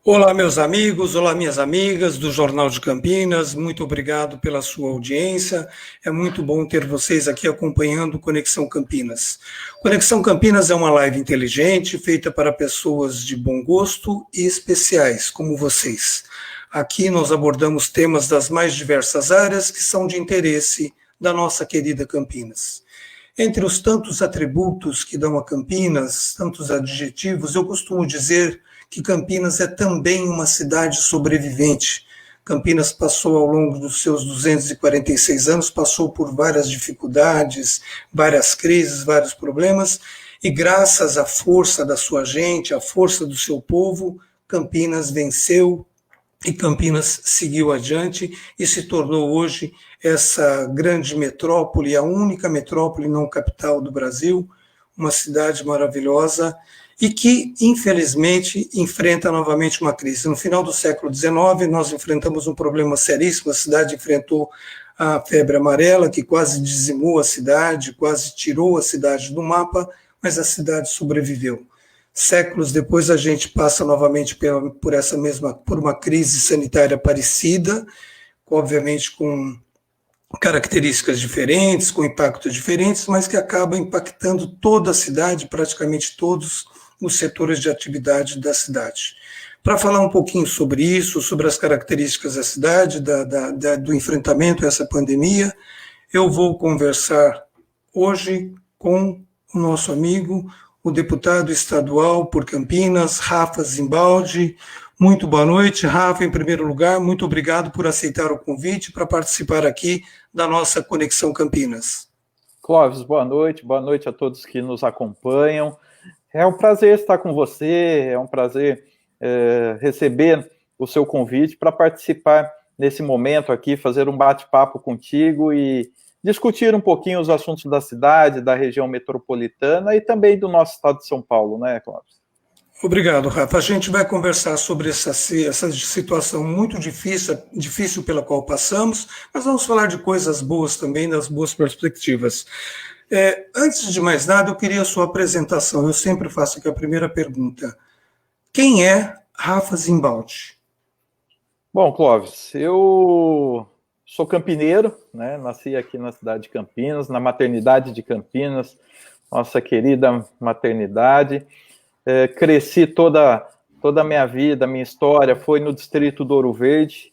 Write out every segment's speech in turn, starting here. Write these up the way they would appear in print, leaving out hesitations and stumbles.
Olá, meus amigos, olá, minhas amigas do Jornal de Campinas, muito obrigado pela sua audiência. É muito bom ter vocês aqui acompanhando Conexão Campinas. Conexão Campinas é uma live inteligente feita para pessoas de bom gosto e especiais, como vocês. Aqui nós abordamos temas das mais diversas áreas que são de interesse da nossa querida Campinas. Entre os tantos atributos que dão a Campinas, tantos adjetivos, eu costumo dizer que Campinas é também uma cidade sobrevivente. Campinas passou ao longo dos seus 246 anos, passou por várias dificuldades, várias crises, vários problemas, e graças à força da sua gente, à força do seu povo, Campinas venceu e Campinas seguiu adiante e se tornou hoje essa grande metrópole, a única metrópole não capital do Brasil, uma cidade maravilhosa e que, infelizmente, enfrenta novamente uma crise. No final do século XIX, nós enfrentamos um problema seríssimo, a cidade enfrentou a febre amarela, que quase dizimou a cidade, quase tirou a cidade do mapa, mas a cidade sobreviveu. Séculos depois, a gente passa novamente por uma crise sanitária parecida, obviamente com características diferentes, com impactos diferentes, mas que acaba impactando toda a cidade, praticamente todos os setores de atividade da cidade. Para falar um pouquinho sobre isso, sobre as características da cidade, do enfrentamento a essa pandemia, eu vou conversar hoje com o nosso amigo, o deputado estadual por Campinas, Rafa Zimbaldi. Muito boa noite, Rafa, em primeiro lugar, muito obrigado por aceitar o convite para participar aqui da nossa Conexão Campinas. Clóvis, boa noite a todos que nos acompanham. É um prazer estar com você, é um prazer receber o seu convite para participar nesse momento aqui, fazer um bate-papo contigo e discutir um pouquinho os assuntos da cidade, da região metropolitana e também do nosso estado de São Paulo, né, Clóvis? Obrigado, Rafa. A gente vai conversar sobre essa situação muito difícil pela qual passamos, mas vamos falar de coisas boas também, das boas perspectivas. Antes de mais nada, eu queria a sua apresentação. Eu sempre faço aqui a primeira pergunta. Quem é Rafa Zimbaldi? Bom, Clóvis, eu sou campineiro, né? Nasci aqui na cidade de Campinas, na maternidade de Campinas, nossa querida maternidade. Cresci toda a minha vida, minha história foi no distrito do Ouro Verde,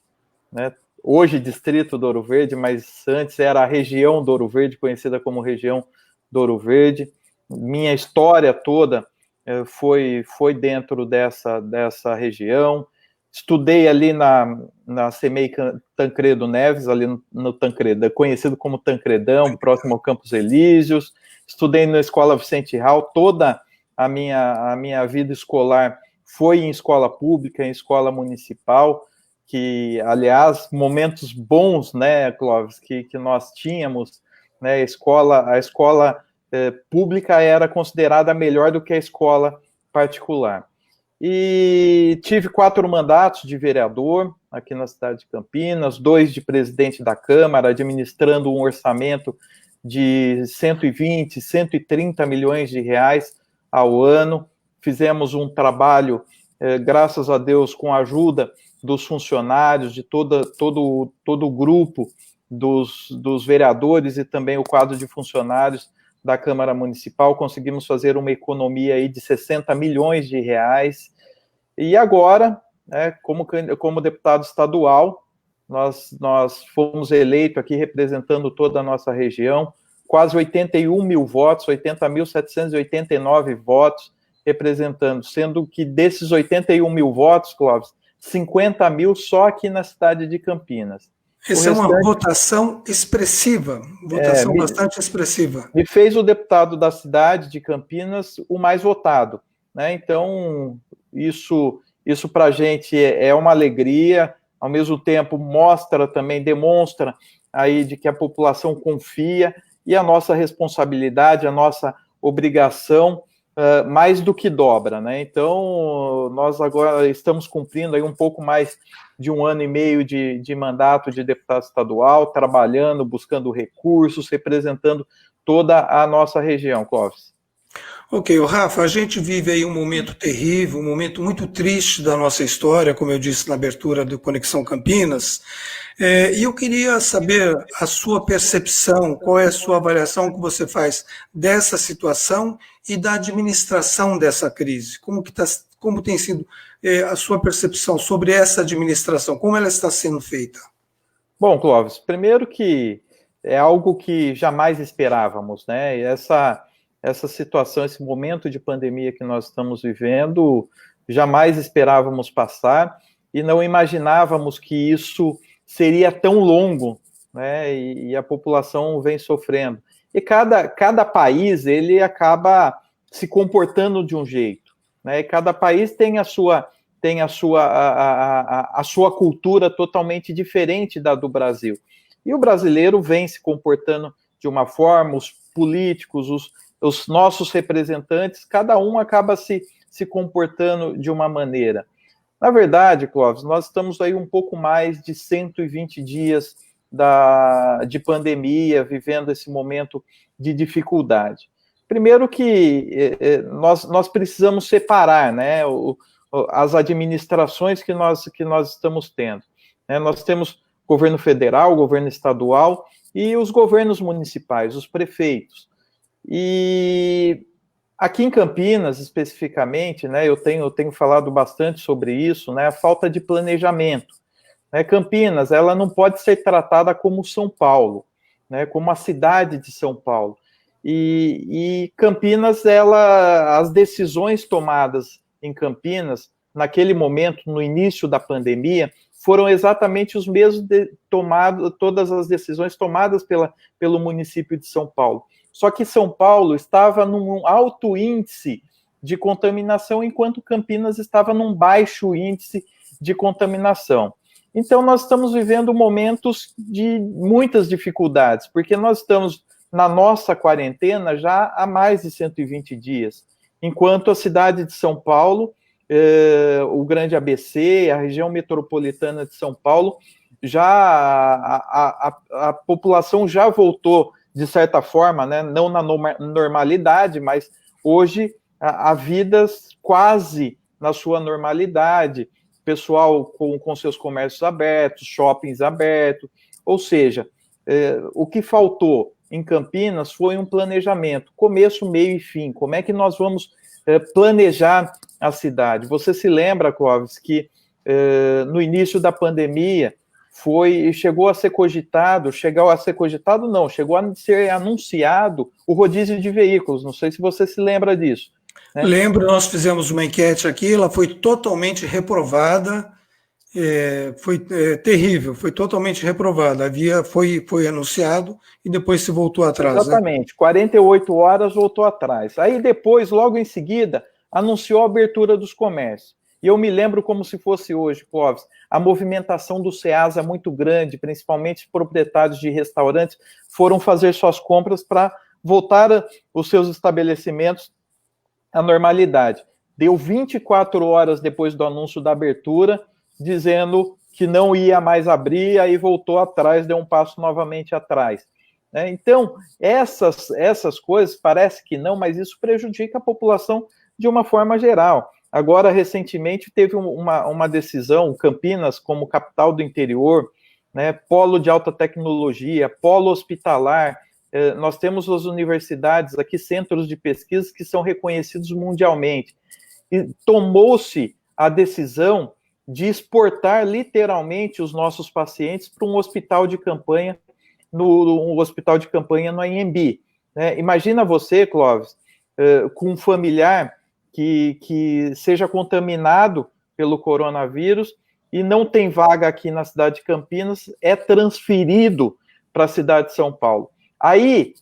né? Hoje distrito do Ouro Verde, mas antes era a região do Ouro Verde, conhecida como região do Ouro Verde. Minha história toda foi dentro dessa região. Estudei ali na CEMEI Tancredo Neves, ali no Tancredo, conhecido como Tancredão, próximo ao Campos Elíseos. Estudei na Escola Vicente Hall, toda a minha vida escolar foi em escola pública, em escola municipal, que, aliás, momentos bons, né, Clóvis, que nós tínhamos, né, a escola pública era considerada melhor do que a escola particular. E tive 4 mandatos de vereador aqui na cidade de Campinas, 2 de presidente da Câmara, administrando um orçamento de 120, 130 milhões de reais ao ano. Fizemos um trabalho, graças a Deus, com a ajuda dos funcionários, de todo o grupo dos vereadores e também o quadro de funcionários da Câmara Municipal, conseguimos fazer uma economia aí de 60 milhões de reais. E agora, né, como deputado estadual, nós fomos eleitos aqui representando toda a nossa região, quase 81 mil votos, 80.789 votos representando, sendo que desses 81 mil votos, Clóvis, 50 mil só aqui na cidade de Campinas. Essa é uma votação expressiva, bastante expressiva. Me fez o deputado da cidade de Campinas o mais votado, né? Então, isso para a gente é uma alegria, ao mesmo tempo demonstra aí de que a população confia e a nossa responsabilidade, a nossa obrigação mais do que dobra, né? Então, nós agora estamos cumprindo aí um pouco mais de 1 ano e meio de mandato de deputado estadual, trabalhando, buscando recursos, representando toda a nossa região, Clóvis. Ok, o Rafa, a gente vive aí um momento terrível, um momento muito triste da nossa história, como eu disse na abertura do Conexão Campinas, e eu queria saber a sua percepção, qual é a sua avaliação que você faz dessa situação e da administração dessa crise. Como tem sido, a sua percepção sobre essa administração, como ela está sendo feita? Bom, Clóvis, primeiro que é algo que jamais esperávamos, né? E essa situação, esse momento de pandemia que nós estamos vivendo, jamais esperávamos passar e não imaginávamos que isso seria tão longo, né? E a população vem sofrendo. E cada país, ele acaba se comportando de um jeito, né? E cada país tem a sua cultura totalmente diferente da do Brasil. E o brasileiro vem se comportando de uma forma, os políticos, os nossos representantes, cada um acaba se comportando de uma maneira. Na verdade, Clóvis, nós estamos aí um pouco mais de 120 dias de pandemia, vivendo esse momento de dificuldade. Primeiro que nós precisamos separar, né, as administrações que nós estamos tendo. Né? Nós temos governo federal, governo estadual e os governos municipais, os prefeitos. E aqui em Campinas, especificamente, né, eu tenho falado bastante sobre isso, né, a falta de planejamento. Né? Campinas, ela não pode ser tratada como São Paulo, né, como a cidade de São Paulo. E Campinas, as decisões tomadas em Campinas, naquele momento, no início da pandemia, foram exatamente os mesmos todas as decisões tomadas pelo município de São Paulo. Só que São Paulo estava num alto índice de contaminação, enquanto Campinas estava num baixo índice de contaminação. Então, nós estamos vivendo momentos de muitas dificuldades, porque nós estamos na nossa quarentena já há mais de 120 dias, enquanto a cidade de São Paulo, o Grande ABC, a região metropolitana de São Paulo, a população já voltou, de certa forma, né, não na normalidade, mas hoje a vidas quase na sua normalidade, pessoal com seus comércios abertos, shoppings abertos, ou seja, o que faltou em Campinas foi um planejamento, começo, meio e fim. Como é que nós vamos planejar a cidade? Você se lembra, Clóvis, que no início da pandemia chegou a ser anunciado o rodízio de veículos. Não sei se você se lembra disso. Né? Lembro, nós fizemos uma enquete aqui, ela foi totalmente reprovada. Foi terrível, foi totalmente reprovada. Foi anunciado e depois se voltou atrás. Exatamente, né? 48 horas voltou atrás. Aí depois, logo em seguida, anunciou a abertura dos comércios. E eu me lembro como se fosse hoje, Clóvis, a movimentação do Ceasa é muito grande, principalmente proprietários de restaurantes foram fazer suas compras para voltar os seus estabelecimentos à normalidade. Deu 24 horas depois do anúncio da abertura, dizendo que não ia mais abrir, aí voltou atrás, deu um passo novamente atrás. Então, essas coisas, parece que não, mas isso prejudica a população de uma forma geral. Agora, recentemente, teve uma decisão, Campinas, como capital do interior, né, polo de alta tecnologia, polo hospitalar, nós temos as universidades aqui, centros de pesquisa que são reconhecidos mundialmente. E tomou-se a decisão de exportar literalmente os nossos pacientes para um hospital de campanha, no hospital de campanha no Anhembi. Né? Imagina você, Clóvis, com um familiar que seja contaminado pelo coronavírus e não tem vaga aqui na cidade de Campinas, é transferido para a cidade de São Paulo. Aí,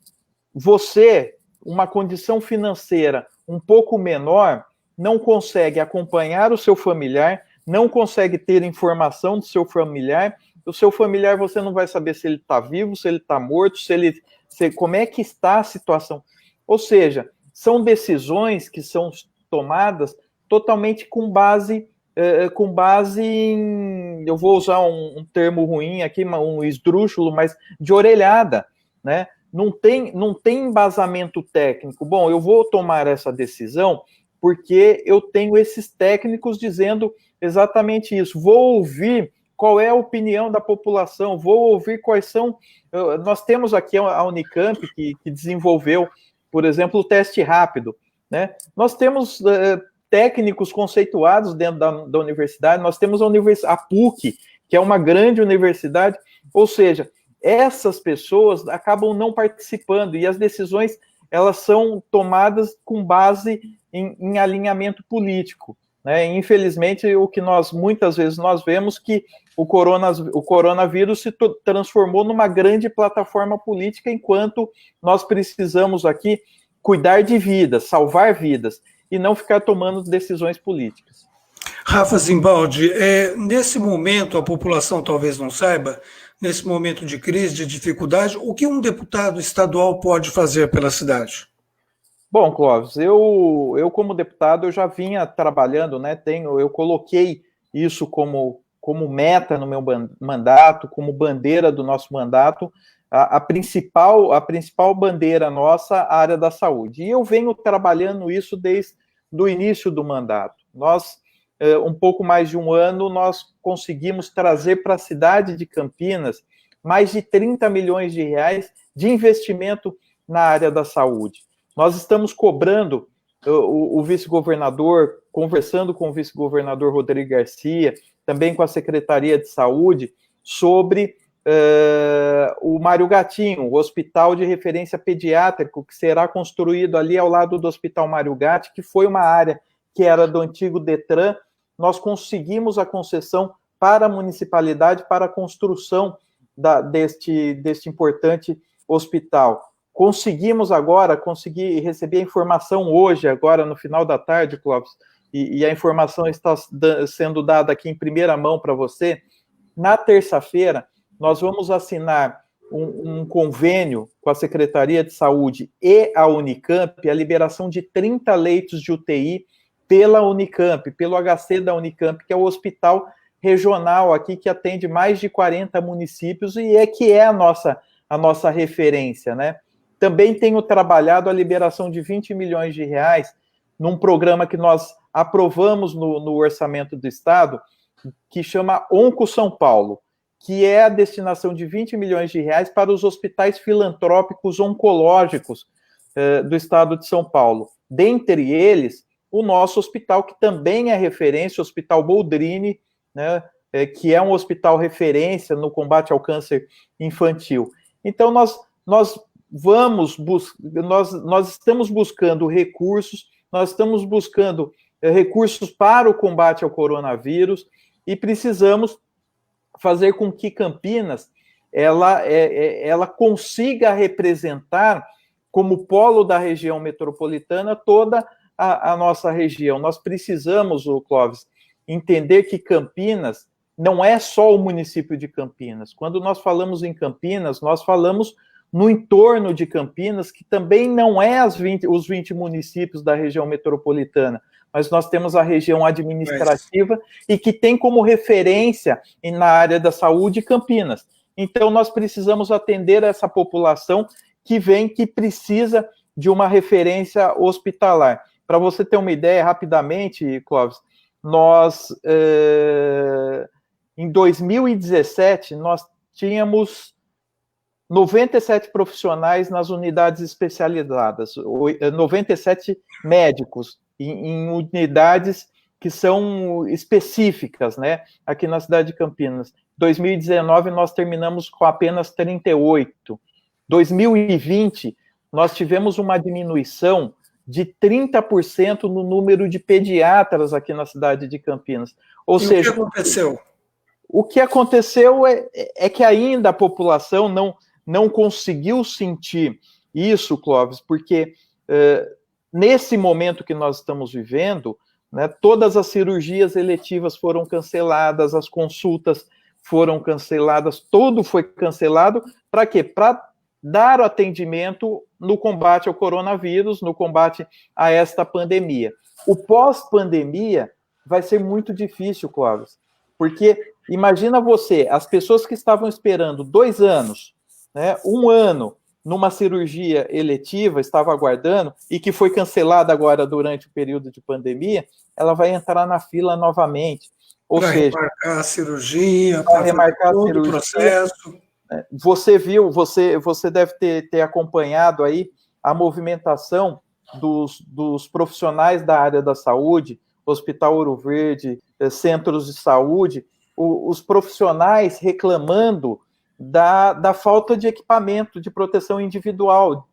você, uma condição financeira um pouco menor, não consegue acompanhar o seu familiar, não consegue ter informação do seu familiar, você não vai saber se ele está vivo, se ele está morto, como é que está a situação. Ou seja, são decisões que são tomadas totalmente com base em, eu vou usar um termo ruim aqui, um esdrúxulo, mas de orelhada, né? não tem embasamento técnico. Bom, eu vou tomar essa decisão porque eu tenho esses técnicos dizendo exatamente isso. Vou ouvir qual é a opinião da população, vou ouvir quais são... Nós temos aqui a Unicamp, que desenvolveu, por exemplo, o teste rápido, né? Nós temos técnicos conceituados dentro da universidade, nós temos a PUC, que é uma grande universidade, ou seja, essas pessoas acabam não participando, e as decisões, elas são tomadas com base em alinhamento político, né? Infelizmente, o que muitas vezes nós vemos que o coronavírus se transformou numa grande plataforma política, enquanto nós precisamos aqui cuidar de vidas, salvar vidas, e não ficar tomando decisões políticas. Rafa Zimbaldi, nesse momento, a população talvez não saiba, nesse momento de crise, de dificuldade, o que um deputado estadual pode fazer pela cidade? Bom, Clóvis, eu como deputado, eu já vinha trabalhando, né? Eu coloquei isso como meta no meu mandato, como bandeira do nosso mandato, a principal bandeira nossa, a área da saúde. E eu venho trabalhando isso desde o início do mandato. Nós, um pouco mais de um ano, nós conseguimos trazer para a cidade de Campinas mais de 30 milhões de reais de investimento na área da saúde. Nós estamos cobrando o vice-governador, conversando com o vice-governador Rodrigo Garcia, também com a Secretaria de Saúde, sobre o Mário Gatinho, o hospital de referência pediátrico, que será construído ali ao lado do Hospital Mário Gatti, que foi uma área que era do antigo Detran. Nós conseguimos a concessão para a municipalidade para a construção deste importante hospital. Consegui receber a informação hoje, agora no final da tarde, Clóvis, e a informação está sendo dada aqui em primeira mão para você. Na terça-feira, nós vamos assinar um convênio com a Secretaria de Saúde e a Unicamp, a liberação de 30 leitos de UTI pela Unicamp, pelo HC da Unicamp, que é o hospital regional aqui, que atende mais de 40 municípios e é a nossa referência, né? Também tenho trabalhado a liberação de 20 milhões de reais num programa que nós aprovamos no orçamento do Estado, que chama Onco São Paulo, que é a destinação de 20 milhões de reais para os hospitais filantrópicos oncológicos do Estado de São Paulo. Dentre eles, o nosso hospital, que também é referência, o Hospital Boldrini, né, que é um hospital referência no combate ao câncer infantil. Então, nós estamos buscando recursos, nós estamos buscando recursos para o combate ao coronavírus e precisamos fazer com que Campinas ela consiga representar como polo da região metropolitana toda a nossa região. Nós precisamos, Clóvis, entender que Campinas não é só o município de Campinas. Quando nós falamos em Campinas, nós falamos no entorno de Campinas, que também não é os 20 municípios da região metropolitana, mas nós temos a região administrativa e que tem como referência na área da saúde Campinas. Então, nós precisamos atender essa população que precisa de uma referência hospitalar. Para você ter uma ideia, rapidamente, Clóvis, nós, em 2017, nós tínhamos 97 profissionais nas unidades especializadas, 97 médicos em unidades que são específicas, né, aqui na cidade de Campinas. 2019, nós terminamos com apenas 38. 2020, nós tivemos uma diminuição de 30% no número de pediatras aqui na cidade de Campinas. Ou seja, o que aconteceu? O que aconteceu é que ainda a população não conseguiu sentir isso, Clóvis, porque nesse momento que nós estamos vivendo, né, todas as cirurgias eletivas foram canceladas, as consultas foram canceladas, tudo foi cancelado. Para quê? Para dar o atendimento no combate ao coronavírus, no combate a esta pandemia. O pós-pandemia vai ser muito difícil, Clóvis, porque imagina você, as pessoas que estavam esperando 2 anos, né, 1 ano, numa cirurgia eletiva, estava aguardando, e que foi cancelada agora durante o período de pandemia, ela vai entrar na fila novamente. Ou seja, remarcar a cirurgia, para para fazer remarcar a todo o cirurgia. processo. Você viu, você deve ter acompanhado aí a movimentação dos profissionais da área da saúde, Hospital Ouro Verde, centros de saúde, os profissionais reclamando da falta de equipamento de proteção individual.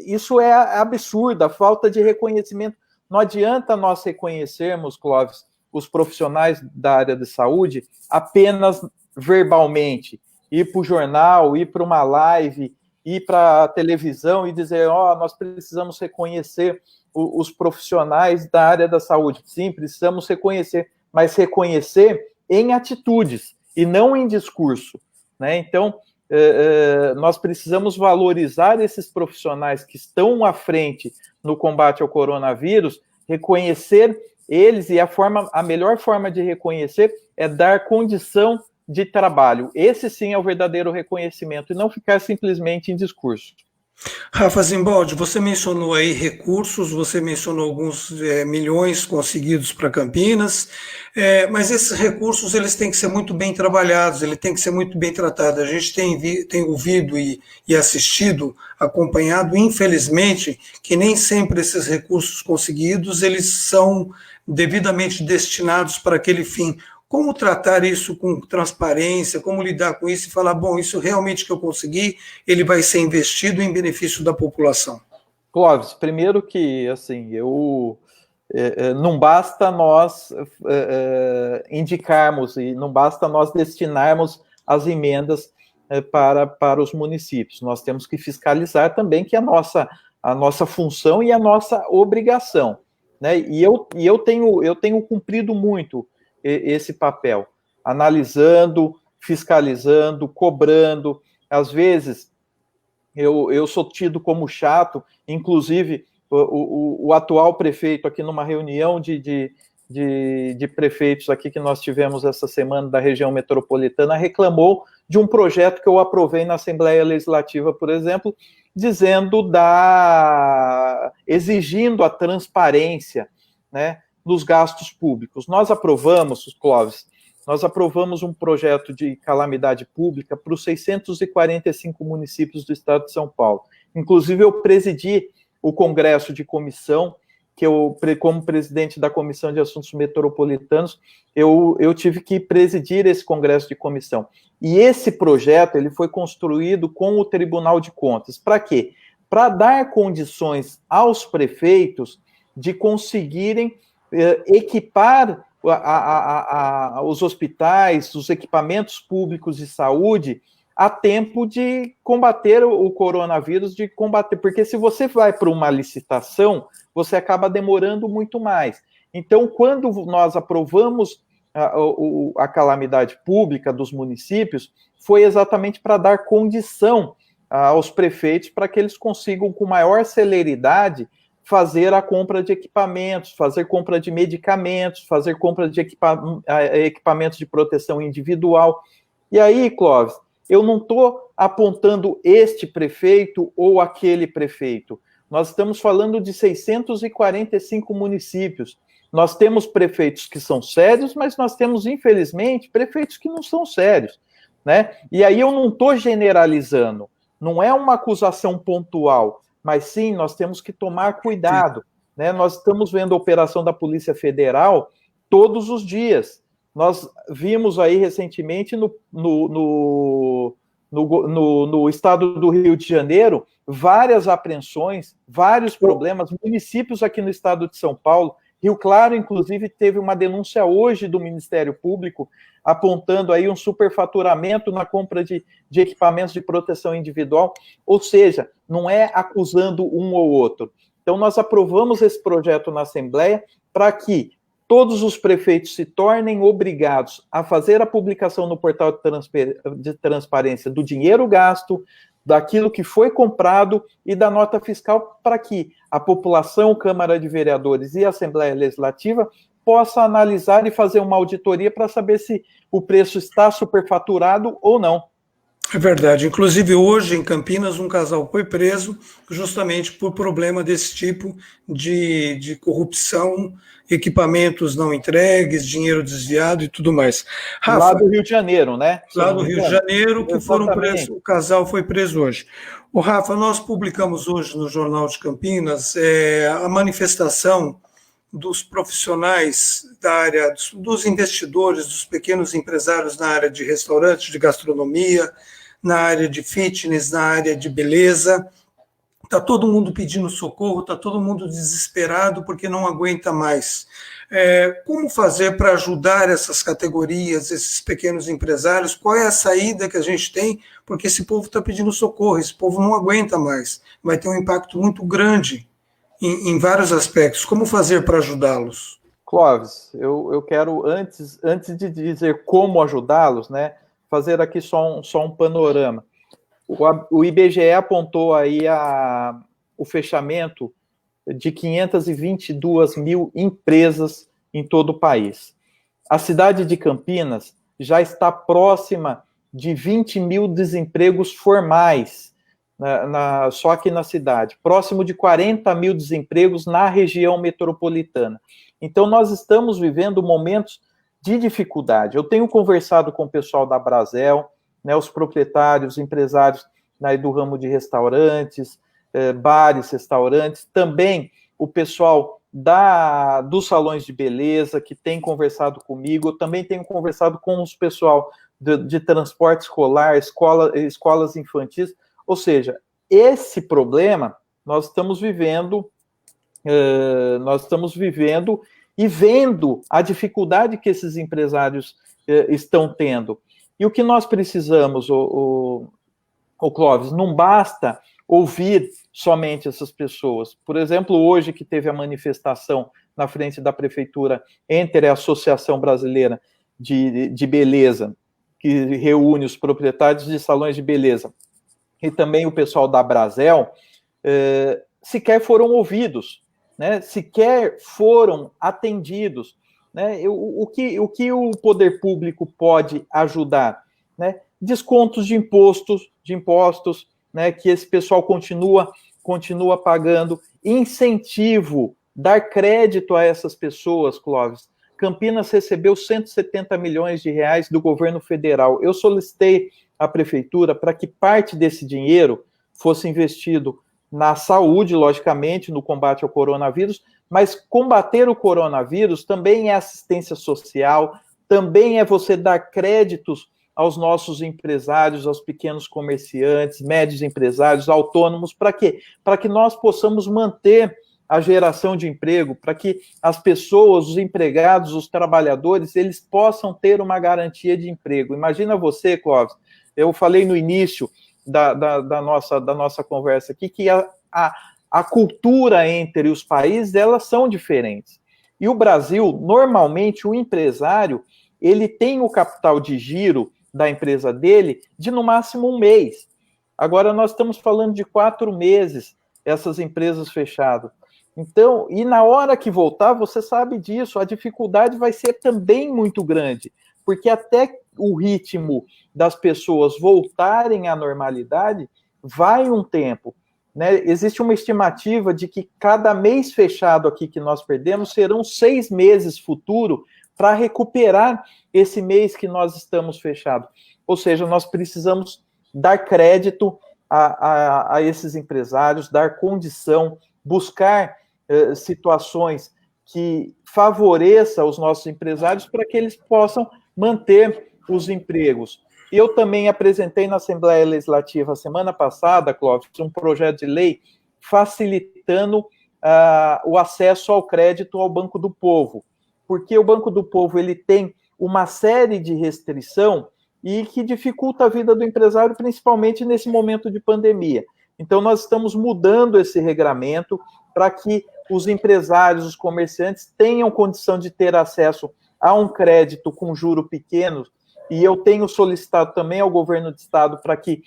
Isso é absurdo, a falta de reconhecimento. Não adianta nós reconhecermos, Clóvis, os profissionais da área de saúde apenas verbalmente, ir para o jornal, ir para uma live, ir para a televisão e dizer, nós precisamos reconhecer os profissionais da área da saúde. Sim, precisamos reconhecer, mas reconhecer em atitudes e não em discurso, né? Então, nós precisamos valorizar esses profissionais que estão à frente no combate ao coronavírus, reconhecer eles, e a melhor forma de reconhecer é dar condição de trabalho. Esse sim é o verdadeiro reconhecimento, e não ficar simplesmente em discurso. Rafa Zimbaldi, você mencionou aí recursos, você mencionou alguns milhões conseguidos para Campinas, mas esses recursos eles têm que ser muito bem trabalhados, ele tem que ser muito bem tratado. A gente tem ouvido e assistido, acompanhado, infelizmente, que nem sempre esses recursos conseguidos eles são devidamente destinados para aquele fim. Como tratar isso com transparência, como lidar com isso e falar, bom, isso realmente que eu consegui, ele vai ser investido em benefício da população? Clóvis, primeiro que, assim, não basta nós indicarmos e não basta nós destinarmos as emendas para os municípios. Nós temos que fiscalizar também, que é a nossa função e a nossa obrigação, né? E eu tenho cumprido muito esse papel, analisando, fiscalizando, cobrando. Às vezes, eu sou tido como chato, inclusive o atual prefeito aqui numa reunião de prefeitos aqui que nós tivemos essa semana da região metropolitana, reclamou de um projeto que eu aprovei na Assembleia Legislativa, por exemplo, exigindo a transparência, né, nos gastos públicos. Nós aprovamos, Clóvis, um projeto de calamidade pública para os 645 municípios do estado de São Paulo. Inclusive, eu presidi o congresso de comissão, que como presidente da Comissão de Assuntos Metropolitanos, eu tive que presidir esse congresso de comissão. E esse projeto ele foi construído com o Tribunal de Contas. Para quê? Para dar condições aos prefeitos de conseguirem equipar os hospitais, os equipamentos públicos de saúde a tempo de combater o coronavírus, porque se você vai para uma licitação, você acaba demorando muito mais. Então, quando nós aprovamos a calamidade pública dos municípios, foi exatamente para dar condição aos prefeitos para que eles consigam, com maior celeridade, fazer a compra de equipamentos, fazer compra de medicamentos, fazer compra de equipamentos de proteção individual. E aí, Clóvis, eu não estou apontando este prefeito ou aquele prefeito. Nós estamos falando de 645 municípios. Nós temos prefeitos que são sérios, mas nós temos, infelizmente, prefeitos que não são sérios, né? E aí eu não estou generalizando, não é uma acusação pontual, mas sim, nós temos que tomar cuidado, né? Nós estamos vendo a operação da Polícia Federal todos os dias. Nós vimos aí recentemente no estado do Rio de Janeiro várias apreensões, vários problemas, municípios aqui no estado de São Paulo. Rio Claro, inclusive, teve uma denúncia hoje do Ministério Público apontando aí um superfaturamento na compra de equipamentos de proteção individual, ou seja, não é acusando um ou outro. Então, nós aprovamos esse projeto na Assembleia para que todos os prefeitos se tornem obrigados a fazer a publicação no portal de transparência do dinheiro gasto, daquilo que foi comprado e da nota fiscal, para que a população, Câmara de Vereadores e Assembleia Legislativa possa analisar e fazer uma auditoria para saber se o preço está superfaturado ou não. É verdade. Inclusive, hoje em Campinas, um casal foi preso justamente por problema desse tipo de corrupção, equipamentos não entregues, dinheiro desviado e tudo mais. Lá Rafa, do Rio de Janeiro, né? Se eu lá não do me Rio de engano. Janeiro, que foram presos, Exatamente. o casal foi preso hoje. O Rafa, nós publicamos hoje no Jornal de Campinas a manifestação dos profissionais da área, dos investidores, dos pequenos empresários na área de restaurante, de gastronomia, na área de fitness, na área de beleza. Está todo mundo pedindo socorro, está todo mundo desesperado porque não aguenta mais. Como fazer para ajudar essas categorias, esses pequenos empresários? Qual é a saída que a gente tem? Porque esse povo está pedindo socorro, esse povo não aguenta mais. Vai ter um impacto muito grande em vários aspectos. Como fazer para ajudá-los? Clóvis, eu quero, antes de dizer como ajudá-los, né, fazer aqui só um panorama. O IBGE apontou aí o fechamento de 522 mil empresas em todo o país. A cidade de Campinas já está próxima de 20 mil desempregos formais, só aqui na cidade, próximo de 40 mil desempregos na região metropolitana. Então, nós estamos vivendo momentos de dificuldade. Eu tenho conversado com o pessoal da Brasel, né, os proprietários, empresários, né, do ramo de restaurantes, bares, restaurantes, também o pessoal dos salões de beleza, que tem conversado comigo. Eu também tenho conversado com os pessoal de transporte escolar, escolas infantis. Ou seja, esse problema nós estamos vivendo e vendo a dificuldade que esses empresários estão tendo. E o que nós precisamos, o Clóvis, não basta ouvir somente essas pessoas. Por exemplo, hoje que teve a manifestação na frente da prefeitura entre a Associação Brasileira de Beleza, que reúne os proprietários de salões de beleza, e também o pessoal da Brasel, sequer foram ouvidos, né? Sequer foram atendidos. Né? O que o poder público pode ajudar? Né? Descontos de impostos, né? Que esse pessoal continua pagando, incentivo, dar crédito a essas pessoas, Clóvis. Campinas recebeu 170 milhões de reais do governo federal. Eu solicitei à prefeitura para que parte desse dinheiro fosse investido na saúde, logicamente, no combate ao coronavírus, mas combater o coronavírus também é assistência social, também é você dar créditos aos nossos empresários, aos pequenos comerciantes, médios empresários, autônomos, para quê? Para que nós possamos manter a geração de emprego, para que as pessoas, os empregados, os trabalhadores, eles possam ter uma garantia de emprego. Imagina você, Clóvis, eu falei no início da nossa conversa aqui que a cultura entre os países, elas são diferentes. E o Brasil, normalmente, o empresário, ele tem o capital de giro da empresa dele de, no máximo, 1 mês. Agora, nós estamos falando de 4 meses, essas empresas fechadas. Então, e na hora que voltar, você sabe disso, a dificuldade vai ser também muito grande, porque até o ritmo das pessoas voltarem à normalidade vai um tempo. Né? Existe uma estimativa de que cada mês fechado aqui que nós perdemos serão 6 meses futuro para recuperar esse mês que nós estamos fechados. Ou seja, nós precisamos dar crédito a esses empresários, dar condição, buscar situações que favoreçam os nossos empresários para que eles possam manter os empregos. Eu também apresentei na Assembleia Legislativa, semana passada, Clóvis, um projeto de lei facilitando o acesso ao crédito ao Banco do Povo, porque o Banco do Povo ele tem uma série de restrição e que dificulta a vida do empresário, principalmente nesse momento de pandemia. Então, nós estamos mudando esse regramento para que os empresários, os comerciantes, tenham condição de ter acesso a um crédito com juro pequeno, e eu tenho solicitado também ao governo do estado para que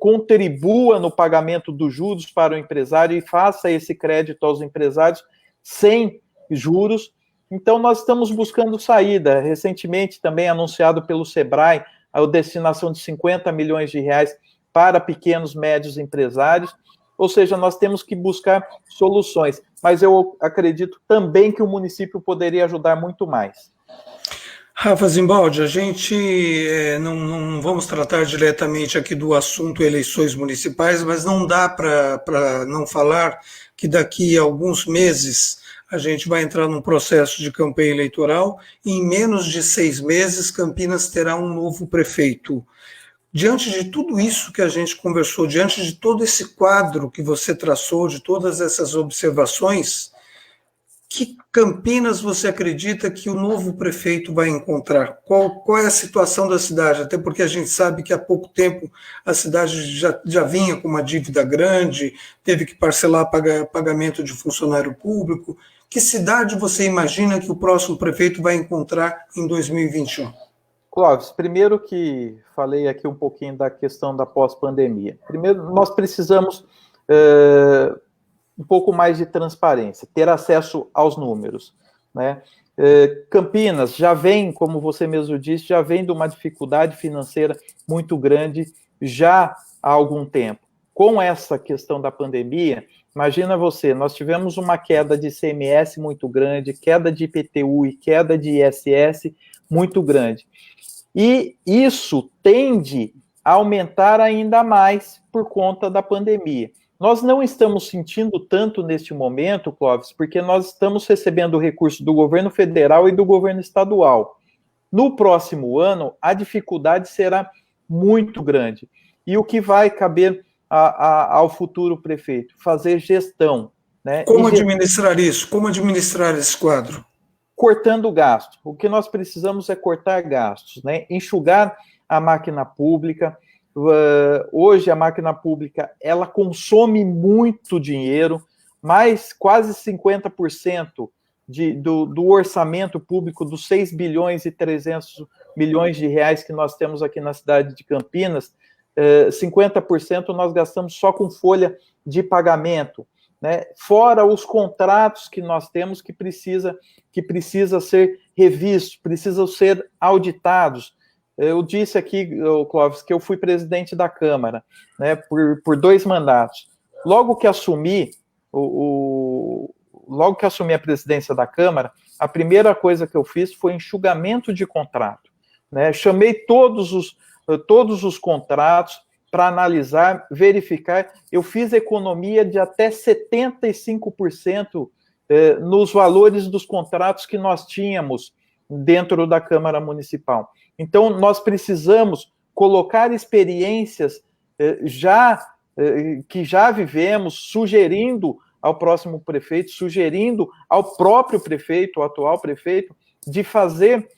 contribua no pagamento dos juros para o empresário e faça esse crédito aos empresários sem juros. Então, nós estamos buscando saída. Recentemente, também anunciado pelo Sebrae, a destinação de 50 milhões de reais para pequenos, médios empresários, ou seja, nós temos que buscar soluções, mas eu acredito também que o município poderia ajudar muito mais. Rafa Zimbaldi, a gente não vamos tratar diretamente aqui do assunto eleições municipais, mas não dá para não falar que daqui a alguns meses a gente vai entrar num processo de campanha eleitoral e em menos de 6 meses Campinas terá um novo prefeito. Diante de tudo isso que a gente conversou, diante de todo esse quadro que você traçou, de todas essas observações, que Campinas você acredita que o novo prefeito vai encontrar? Qual é a situação da cidade? Até porque a gente sabe que há pouco tempo a cidade já vinha com uma dívida grande, teve que parcelar pagamento de funcionário público. Que cidade você imagina que o próximo prefeito vai encontrar em 2021? Clóvis, primeiro que falei aqui um pouquinho da questão da pós-pandemia. Primeiro, nós precisamos um pouco mais de transparência, ter acesso aos números, né? Campinas já vem, como você mesmo disse, já vem de uma dificuldade financeira muito grande já há algum tempo. Com essa questão da pandemia, imagina você, nós tivemos uma queda de ICMS muito grande, queda de IPTU e queda de ISS muito grande. E isso tende a aumentar ainda mais por conta da pandemia. Nós não estamos sentindo tanto neste momento, Clóvis, porque nós estamos recebendo recursos do governo federal e do governo estadual. No próximo ano, a dificuldade será muito grande. E o que vai caber ao futuro prefeito? Fazer gestão, né? Como administrar isso? Como administrar esse quadro? Cortando gasto. O que nós precisamos é cortar gastos, né? Enxugar a máquina pública. Hoje a máquina pública ela consome muito dinheiro, mais quase 50% do orçamento público dos 6 bilhões e 300 milhões de reais que nós temos aqui na cidade de Campinas, 50% nós gastamos só com folha de pagamento, né? Fora os contratos que nós temos que precisa ser revistos, precisam ser auditados. Eu disse aqui, Clóvis, que eu fui presidente da Câmara, né, por 2 mandatos. Logo que assumi a presidência da Câmara, a primeira coisa que eu fiz foi enxugamento de contrato, né? Chamei todos os contratos para analisar, verificar. Eu fiz economia de até 75% nos valores dos contratos que nós tínhamos dentro da Câmara Municipal. Então, nós precisamos colocar experiências que já vivemos, sugerindo ao próximo prefeito, sugerindo ao próprio prefeito, o atual prefeito, de fazer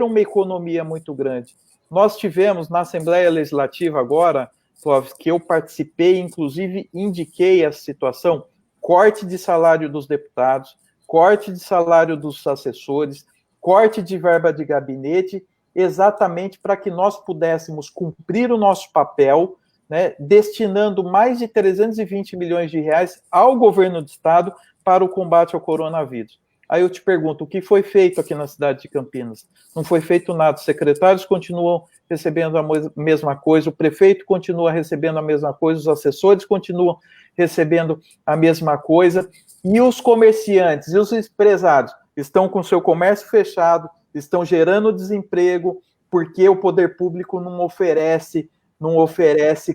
uma economia muito grande. Nós tivemos na Assembleia Legislativa agora, Clóvis, que eu participei, inclusive indiquei essa situação, corte de salário dos deputados, corte de salário dos assessores, corte de verba de gabinete, exatamente para que nós pudéssemos cumprir o nosso papel, né, destinando mais de 320 milhões de reais ao governo do estado para o combate ao coronavírus. Aí eu te pergunto, o que foi feito aqui na cidade de Campinas? Não foi feito nada. Os secretários continuam recebendo a mesma coisa, o prefeito continua recebendo a mesma coisa, os assessores continuam recebendo a mesma coisa, e os comerciantes e os empresários estão com seu comércio fechado, estão gerando desemprego, porque o poder público não oferece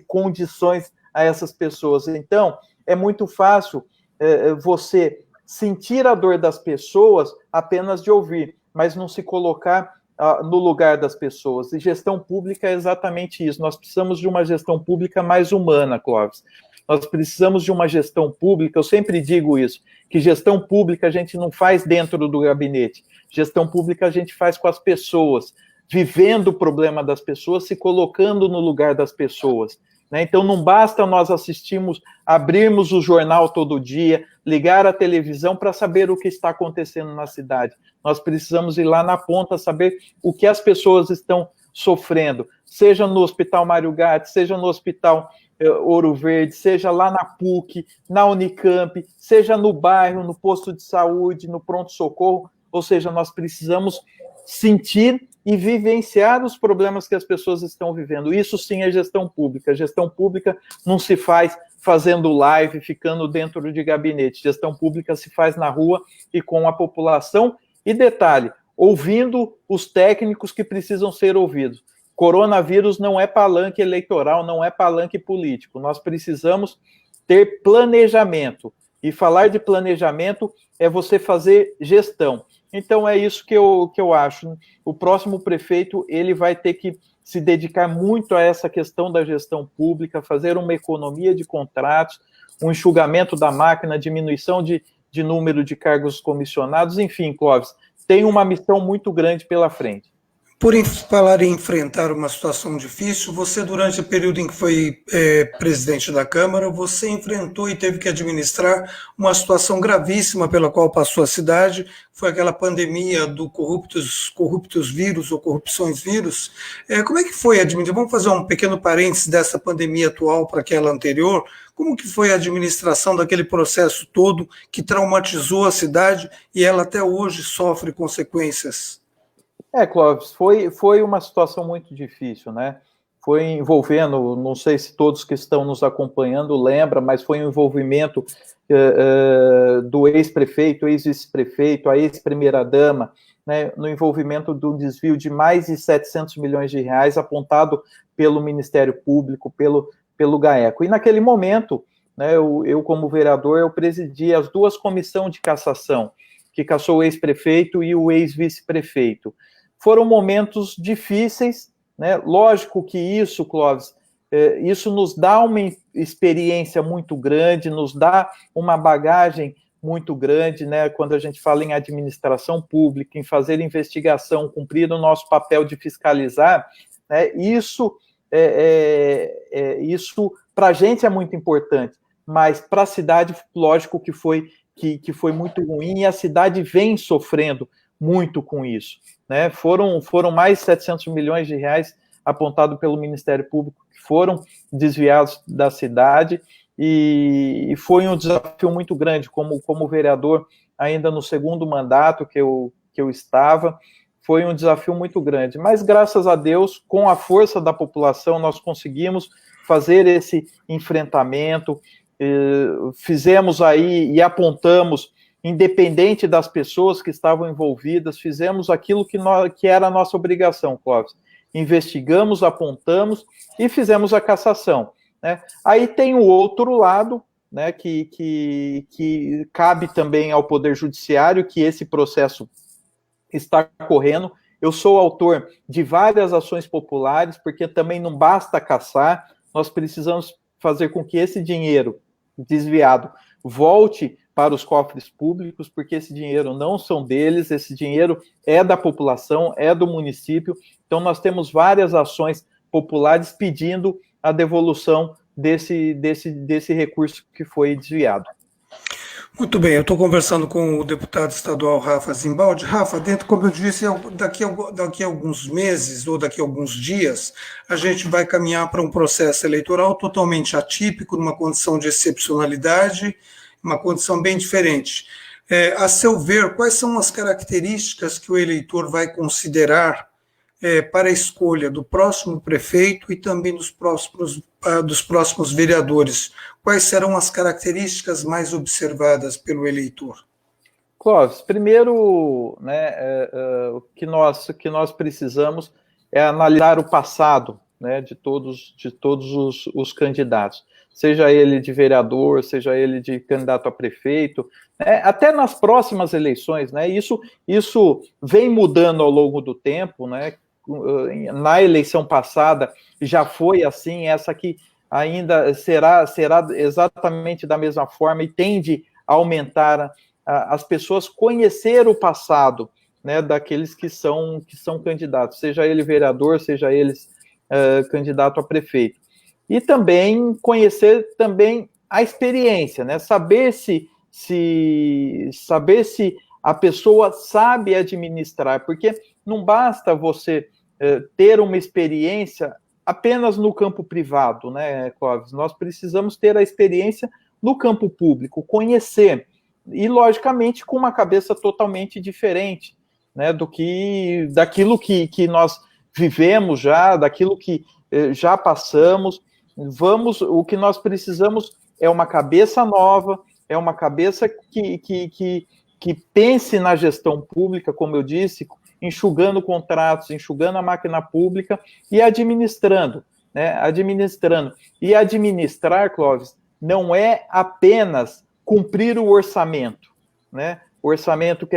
condições a essas pessoas. Então, é muito fácil você sentir a dor das pessoas apenas de ouvir, mas não se colocar no lugar das pessoas. E gestão pública é exatamente isso. Nós precisamos de uma gestão pública mais humana, Clóvis. Nós precisamos de uma gestão pública, eu sempre digo isso, que gestão pública a gente não faz dentro do gabinete, gestão pública a gente faz com as pessoas, vivendo o problema das pessoas, se colocando no lugar das pessoas, né? Então não basta nós abrirmos o jornal todo dia, ligar a televisão para saber o que está acontecendo na cidade. Nós precisamos ir lá na ponta, saber o que as pessoas estão sofrendo, seja no Hospital Mário Gatti, seja no Hospital Ouro Verde, seja lá na PUC, na Unicamp, seja no bairro, no posto de saúde, no pronto-socorro, ou seja, nós precisamos sentir e vivenciar os problemas que as pessoas estão vivendo. Isso sim é gestão pública. A gestão pública não se faz fazendo live, ficando dentro de gabinete. Gestão pública se faz na rua e com a população. E detalhe, ouvindo os técnicos que precisam ser ouvidos. Coronavírus não é palanque eleitoral, não é palanque político. Nós precisamos ter planejamento. E falar de planejamento é você fazer gestão. Então, é isso que eu acho. O próximo prefeito, ele vai ter que se dedicar muito a essa questão da gestão pública, fazer uma economia de contratos, um enxugamento da máquina, diminuição de número de cargos comissionados, enfim, Clóvis, tem uma missão muito grande pela frente. Por falar em enfrentar uma situação difícil, você, durante o período em que foi presidente da Câmara, você enfrentou e teve que administrar uma situação gravíssima pela qual passou a cidade, foi aquela pandemia do corruptos vírus ou corrupções vírus. Como é que foi administrar? Vamos fazer um pequeno parênteses dessa pandemia atual para aquela anterior. Como que foi a administração daquele processo todo que traumatizou a cidade e ela até hoje sofre consequências? Clóvis, foi uma situação muito difícil, né? Foi envolvendo, não sei se todos que estão nos acompanhando lembram, mas foi um envolvimento do ex-prefeito, ex-vice-prefeito, a ex-primeira-dama, né, no envolvimento do desvio de mais de 700 milhões de reais apontado pelo Ministério Público, pelo GAECO. E naquele momento, né, eu como vereador, eu presidi as duas comissões de cassação, que cassou o ex-prefeito e o ex-vice-prefeito. Foram momentos difíceis, né? Lógico que isso, Clóvis, isso nos dá uma experiência muito grande, nos dá uma bagagem muito grande, né? Quando a gente fala em administração pública, em fazer investigação, cumprir o nosso papel de fiscalizar, né? Isso para a gente é muito importante, mas para a cidade, lógico que foi muito ruim, e a cidade vem sofrendo muito com isso, né? Foram mais de 700 milhões de reais apontados pelo Ministério Público que foram desviados da cidade, e foi um desafio muito grande, como vereador, ainda no segundo mandato que eu estava, foi um desafio muito grande, mas graças a Deus, com a força da população, nós conseguimos fazer esse enfrentamento, fizemos aí e apontamos, independente das pessoas que estavam envolvidas, fizemos aquilo que era a nossa obrigação, Clóvis. Investigamos, apontamos e fizemos a cassação, né? Aí tem o outro lado, né, que cabe também ao Poder Judiciário, que esse processo está correndo. Eu sou autor de várias ações populares, porque também não basta caçar, nós precisamos fazer com que esse dinheiro desviado volte para os cofres públicos, porque esse dinheiro não são deles, esse dinheiro é da população, é do município. Então, nós temos várias ações populares pedindo a devolução desse recurso que foi desviado. Muito bem, eu estou conversando com o deputado estadual Rafa Zimbaldi. Rafa, como eu disse, daqui a alguns meses ou daqui a alguns dias, a gente vai caminhar para um processo eleitoral totalmente atípico, numa condição de excepcionalidade, uma condição bem diferente. A seu ver, quais são as características que o eleitor vai considerar para a escolha do próximo prefeito e também dos próximos vereadores? Quais serão as características mais observadas pelo eleitor? Clóvis, primeiro, né, o que nós precisamos é analisar o passado, né, de todos os candidatos, seja ele de vereador, seja ele de candidato a prefeito, né, até nas próximas eleições, né, isso vem mudando ao longo do tempo, né. Na eleição passada já foi assim, essa aqui ainda será exatamente da mesma forma, e tende a aumentar as pessoas conhecer o passado, né, daqueles que são candidatos, seja ele vereador, seja eles candidato a prefeito. E também conhecer também a experiência, né, saber se a pessoa sabe administrar, porque não basta você ter uma experiência apenas no campo privado, né, Clóvis? Nós precisamos ter a experiência no campo público, conhecer, e logicamente com uma cabeça totalmente diferente. né, daquilo que nós vivemos já, daquilo que já passamos. O que nós precisamos é uma cabeça nova, é uma cabeça que pense na gestão pública, como eu disse, enxugando contratos, enxugando a máquina pública e administrando, né? Administrando. E administrar, Clóvis, não é apenas cumprir o orçamento, né? O orçamento que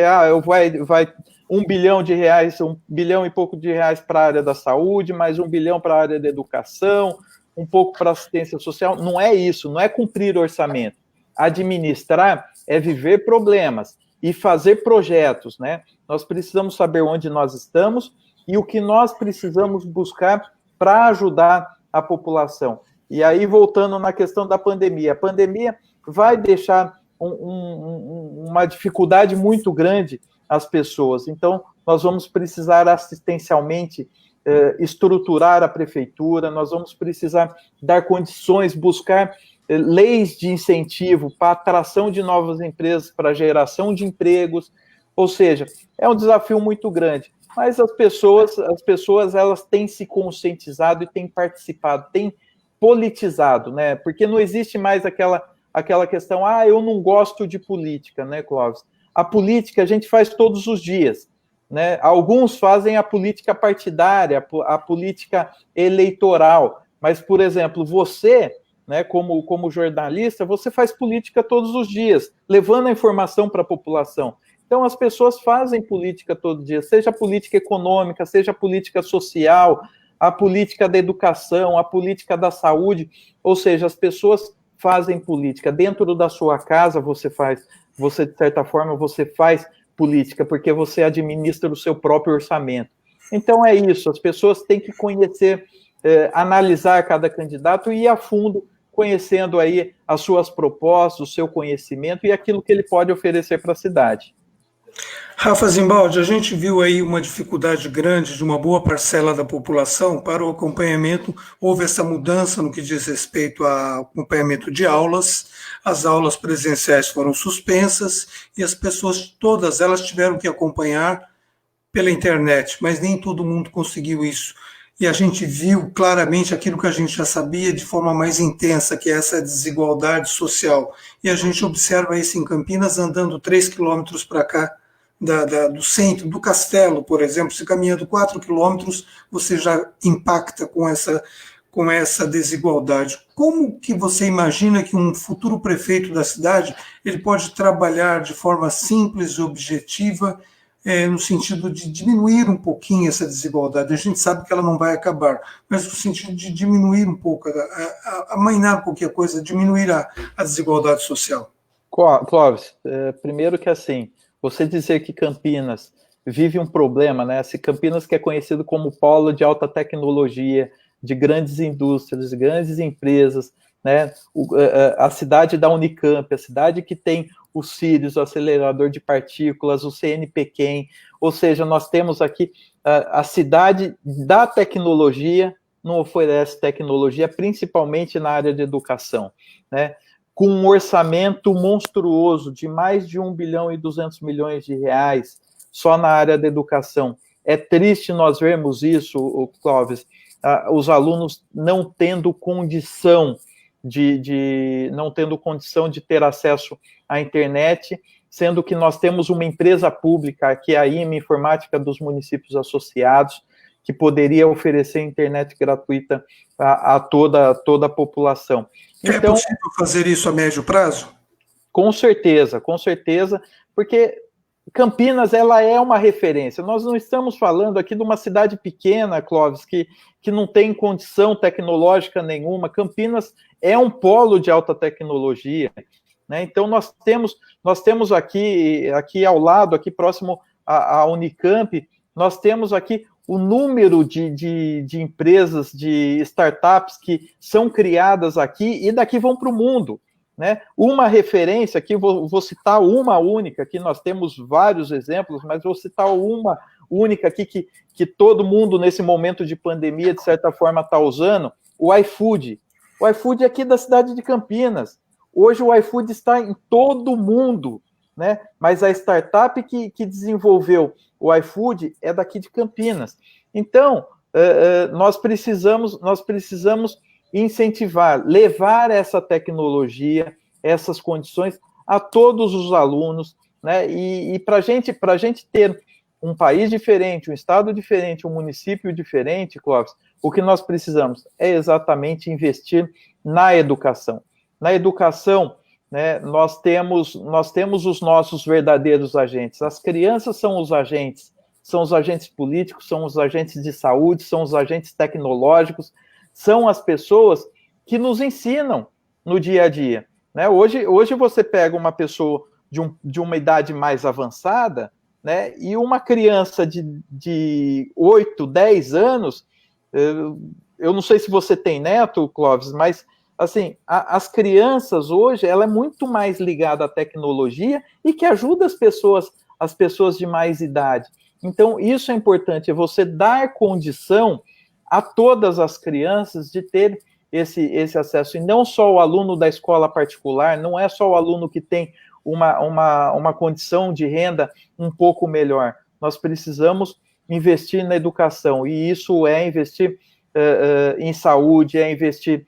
vai 1 bilhão de reais, 1 bilhão e pouco de reais para a área da saúde, mais 1 bilhão para a área da educação, um pouco para assistência social. Não é isso, não é cumprir o orçamento. Administrar é viver problemas e fazer projetos, né? Nós precisamos saber onde nós estamos e o que nós precisamos buscar para ajudar a população. E aí, voltando na questão da pandemia, a pandemia vai deixar uma dificuldade muito grande às pessoas. Então, nós vamos precisar assistencialmente estruturar a prefeitura, nós vamos precisar dar condições, buscar leis de incentivo para atração de novas empresas, para geração de empregos, ou seja, é um desafio muito grande, mas as pessoas elas têm se conscientizado e têm participado, têm politizado, né? Porque não existe mais aquela questão, eu não gosto de política, né, Clóvis? A política a gente faz todos os dias, né? Alguns fazem a política partidária, a política eleitoral, mas, por exemplo, você, né, como jornalista, você faz política todos os dias, levando a informação para a população. Então, as pessoas fazem política todo dia, seja a política econômica, seja a política social, a política da educação, a política da saúde, ou seja, as pessoas fazem política. Dentro da sua casa, você, de certa forma, você faz política, porque você administra o seu próprio orçamento. Então, é isso, as pessoas têm que conhecer, analisar cada candidato e ir a fundo, conhecendo aí as suas propostas, o seu conhecimento e aquilo que ele pode oferecer para a cidade. Rafa Zimbaldi, a gente viu aí uma dificuldade grande de uma boa parcela da população para o acompanhamento. Houve essa mudança no que diz respeito ao acompanhamento de aulas. As aulas presenciais foram suspensas e as pessoas, todas elas, tiveram que acompanhar pela internet, mas nem todo mundo conseguiu isso. E a gente viu claramente aquilo que a gente já sabia de forma mais intensa, que é essa desigualdade social. E a gente observa isso em Campinas, andando 3 quilômetros para cá, do centro, do Castelo, por exemplo, se caminhando 4 quilômetros, você já impacta com essa desigualdade. Como que você imagina que um futuro prefeito da cidade ele pode trabalhar de forma simples e objetiva no sentido de diminuir um pouquinho essa desigualdade? A gente sabe que ela não vai acabar, mas no sentido de diminuir um pouco, amainar qualquer coisa, diminuir a desigualdade social. Clóvis, primeiro que assim, você dizer que Campinas vive um problema, né? Se Campinas, que é conhecido como polo de alta tecnologia, de grandes indústrias, grandes empresas, né? A cidade da Unicamp, a cidade que tem o Sirius, o acelerador de partículas, o CNPq, ou seja, nós temos aqui a cidade da tecnologia, não oferece tecnologia, principalmente na área de educação, né? Com um orçamento monstruoso de mais de 1 bilhão e 200 milhões de reais só na área da educação. É triste nós vermos isso, Clóvis, os alunos não tendo condição não tendo condição de ter acesso à internet, sendo que nós temos uma empresa pública, que é a IME Informática dos Municípios Associados, que poderia oferecer internet gratuita a toda a população. Então, é possível fazer isso a médio prazo? Com certeza, porque Campinas ela é uma referência. Nós não estamos falando aqui de uma cidade pequena, Clóvis, que não tem condição tecnológica nenhuma. Campinas é um polo de alta tecnologia, né? Então nós temos aqui ao lado, aqui próximo à Unicamp, nós temos aqui o número de empresas, de startups que são criadas aqui e daqui vão para o mundo, né? Uma referência aqui, vou citar uma única, aqui nós temos vários exemplos, mas vou citar uma única aqui que todo mundo nesse momento de pandemia, de certa forma, está usando, o iFood. O iFood aqui da cidade de Campinas. Hoje o iFood está em todo mundo, né? Mas a startup que desenvolveu o iFood é daqui de Campinas. Então, nós precisamos incentivar, levar essa tecnologia, essas condições a todos os alunos, né? E para a gente ter um país diferente, um estado diferente, um município diferente, Clóvis, o que nós precisamos é exatamente investir na educação. Na educação, né, nós temos os nossos verdadeiros agentes. As crianças são os agentes políticos, são os agentes de saúde, são os agentes tecnológicos, são as pessoas que nos ensinam no dia a dia. Né? Hoje você pega uma pessoa de uma idade mais avançada, né, e uma criança de 8, 10 anos, eu não sei se você tem neto, Clóvis, mas assim, as crianças hoje, ela é muito mais ligada à tecnologia e que ajuda as pessoas de mais idade. Então, isso é importante, é você dar condição a todas as crianças de ter esse acesso, e não só o aluno da escola particular, não é só o aluno que tem uma condição de renda um pouco melhor. Nós precisamos investir na educação, e isso é investir em saúde, é investir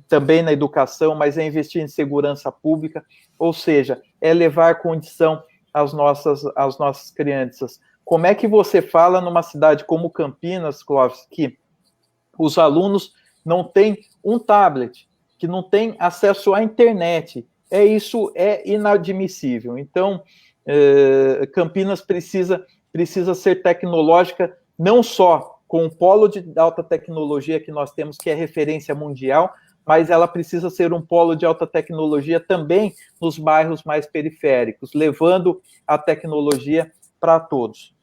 também na educação, mas é investir em segurança pública, ou seja, é levar condição às nossas crianças. Como é que você fala numa cidade como Campinas, Clóvis, que os alunos não têm um tablet, que não têm acesso à internet? Isso é inadmissível. Então, Campinas precisa ser tecnológica, não só com o polo de alta tecnologia que nós temos, que é referência mundial, mas ela precisa ser um polo de alta tecnologia também nos bairros mais periféricos, levando a tecnologia para todos.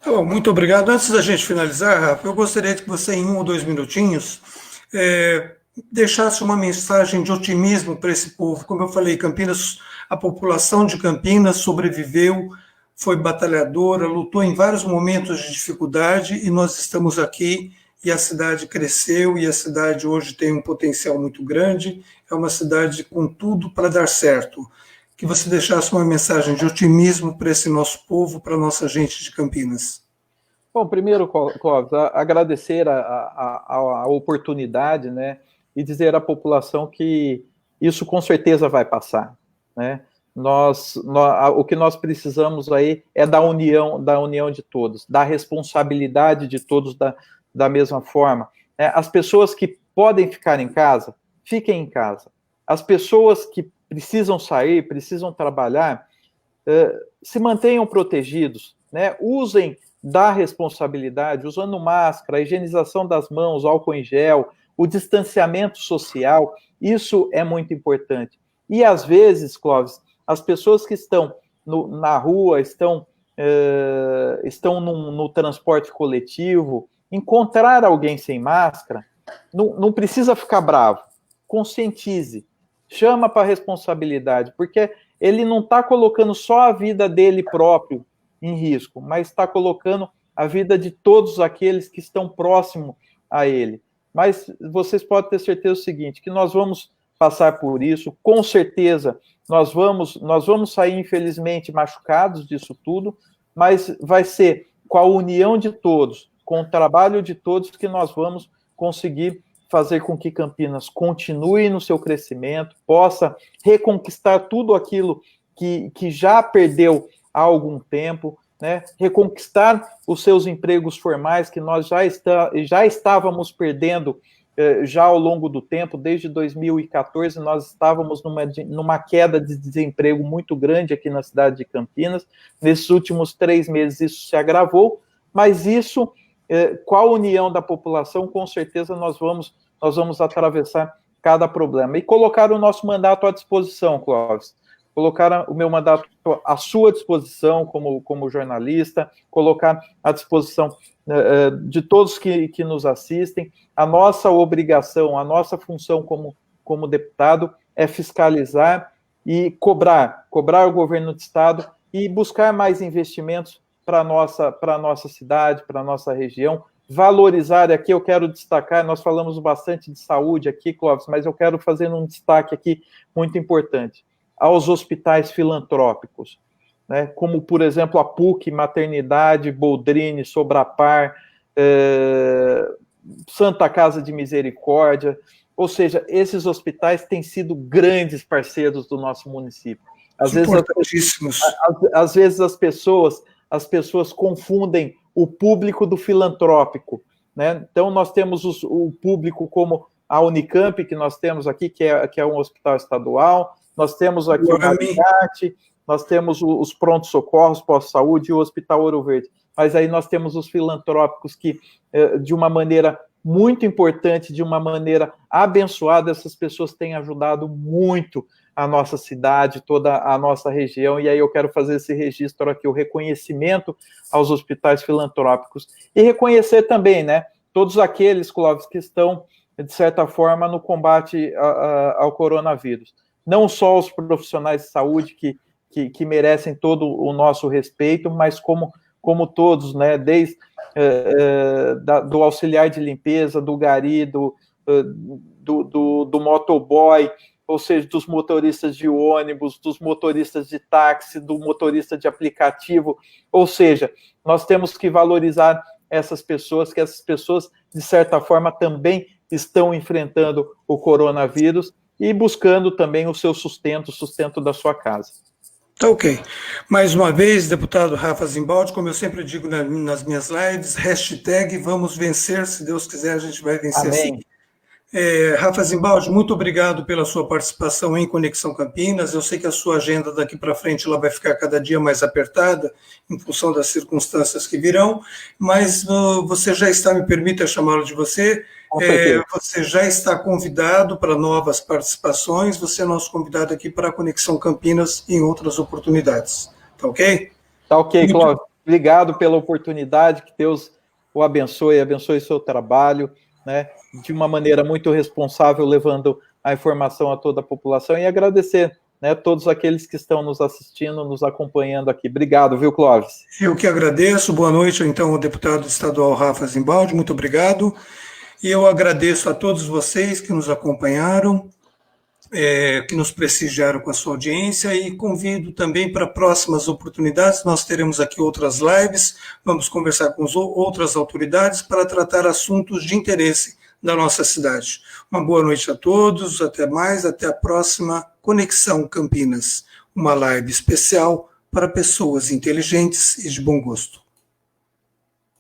Bom, muito obrigado. Antes da gente finalizar, Rafa, eu gostaria que você, em 1 ou 2 minutinhos, deixasse uma mensagem de otimismo para esse povo. Como eu falei, Campinas, a população de Campinas sobreviveu, foi batalhadora, lutou em vários momentos de dificuldade, e nós estamos aqui, e a cidade cresceu, e a cidade hoje tem um potencial muito grande, é uma cidade com tudo para dar certo. Que você deixasse uma mensagem de otimismo para esse nosso povo, para a nossa gente de Campinas. Bom, primeiro, Clóvis, agradecer a oportunidade, né, e dizer à população que isso com certeza vai passar, né? O que nós precisamos aí é da união de todos, da responsabilidade de todos da mesma forma. As pessoas que podem ficar em casa, fiquem em casa. As pessoas que precisam sair, precisam trabalhar, se mantenham protegidos, né? Usem da responsabilidade, usando máscara, a higienização das mãos, álcool em gel, o distanciamento social, isso é muito importante. E às vezes, Clóvis, as pessoas que estão na rua, estão no transporte coletivo, encontrar alguém sem máscara, não precisa ficar bravo, conscientize, chama para a responsabilidade, porque ele não está colocando só a vida dele próprio em risco, mas está colocando a vida de todos aqueles que estão próximos a ele. Mas vocês podem ter certeza do seguinte, que nós vamos passar por isso, com certeza nós vamos sair, infelizmente, machucados disso tudo, mas vai ser com a união de todos, com o trabalho de todos, que nós vamos conseguir fazer com que Campinas continue no seu crescimento, possa reconquistar tudo aquilo que já perdeu há algum tempo, né? Reconquistar os seus empregos formais, que nós já estávamos perdendo já ao longo do tempo. Desde 2014, nós estávamos numa queda de desemprego muito grande aqui na cidade de Campinas. Nesses últimos 3 meses isso se agravou, mas isso, com a união da população, com certeza nós vamos atravessar cada problema. E colocar o nosso mandato à disposição, Clóvis. Colocar o meu mandato à sua disposição como jornalista, colocar à disposição de todos que nos assistem. A nossa obrigação, a nossa função como deputado é fiscalizar e cobrar o governo do estado e buscar mais investimentos para a nossa cidade, para a nossa região, valorizar. Aqui eu quero destacar, nós falamos bastante de saúde aqui, Clóvis, mas eu quero fazer um destaque aqui muito importante. aos hospitais filantrópicos, né, como, por exemplo, a PUC, Maternidade, Boldrini, Sobrapar, Santa Casa de Misericórdia, ou seja, esses hospitais têm sido grandes parceiros do nosso município. Às vezes as pessoas confundem o público do filantrópico, né? Então nós temos o público como a Unicamp, que nós temos aqui, que é um hospital estadual, nós temos aqui o Marigate, nós temos os pronto-socorros, pós-saúde e o Hospital Ouro Verde. Mas aí nós temos os filantrópicos que, de uma maneira muito importante, de uma maneira abençoada, essas pessoas têm ajudado muito a nossa cidade, toda a nossa região, e aí eu quero fazer esse registro aqui, o reconhecimento aos hospitais filantrópicos. E reconhecer também, né, todos aqueles, Clóvis, que estão, de certa forma, no combate ao coronavírus. Não só os profissionais de saúde que merecem todo o nosso respeito, mas como todos, né, desde do auxiliar de limpeza, do gari, do motoboy, ou seja, dos motoristas de ônibus, dos motoristas de táxi, do motorista de aplicativo, ou seja, nós temos que valorizar essas pessoas, que essas pessoas, de certa forma, também estão enfrentando o coronavírus e buscando também o seu sustento, o sustento da sua casa. Tá ok. Mais uma vez, deputado Rafa Zimbaldi, como eu sempre digo nas minhas lives, hashtag vamos vencer, se Deus quiser a gente vai vencer. Amém. Sim. Rafa Zimbaldi, muito obrigado pela sua participação em Conexão Campinas. Eu sei que a sua agenda daqui para frente ela vai ficar cada dia mais apertada em função das circunstâncias que virão, mas você já está, me permita chamá-lo de você, você já está convidado para novas participações, você é nosso convidado aqui para a Conexão Campinas em outras oportunidades. Tá ok? Tá ok, Cláudio. Obrigado pela oportunidade, que Deus o abençoe o seu trabalho, né, de uma maneira muito responsável, levando a informação a toda a população, e agradecer, né, todos aqueles que estão nos assistindo, nos acompanhando aqui. Obrigado, viu, Clóvis? Eu que agradeço. Boa noite, então, ao deputado estadual Rafa Zimbaldi, muito obrigado. E eu agradeço a todos vocês que nos acompanharam, que nos prestigiaram com a sua audiência, e convido também para próximas oportunidades. Nós teremos aqui outras lives, vamos conversar com outras autoridades para tratar assuntos de interesse da nossa cidade. Uma boa noite a todos, até mais, até a próxima Conexão Campinas, uma live especial para pessoas inteligentes e de bom gosto.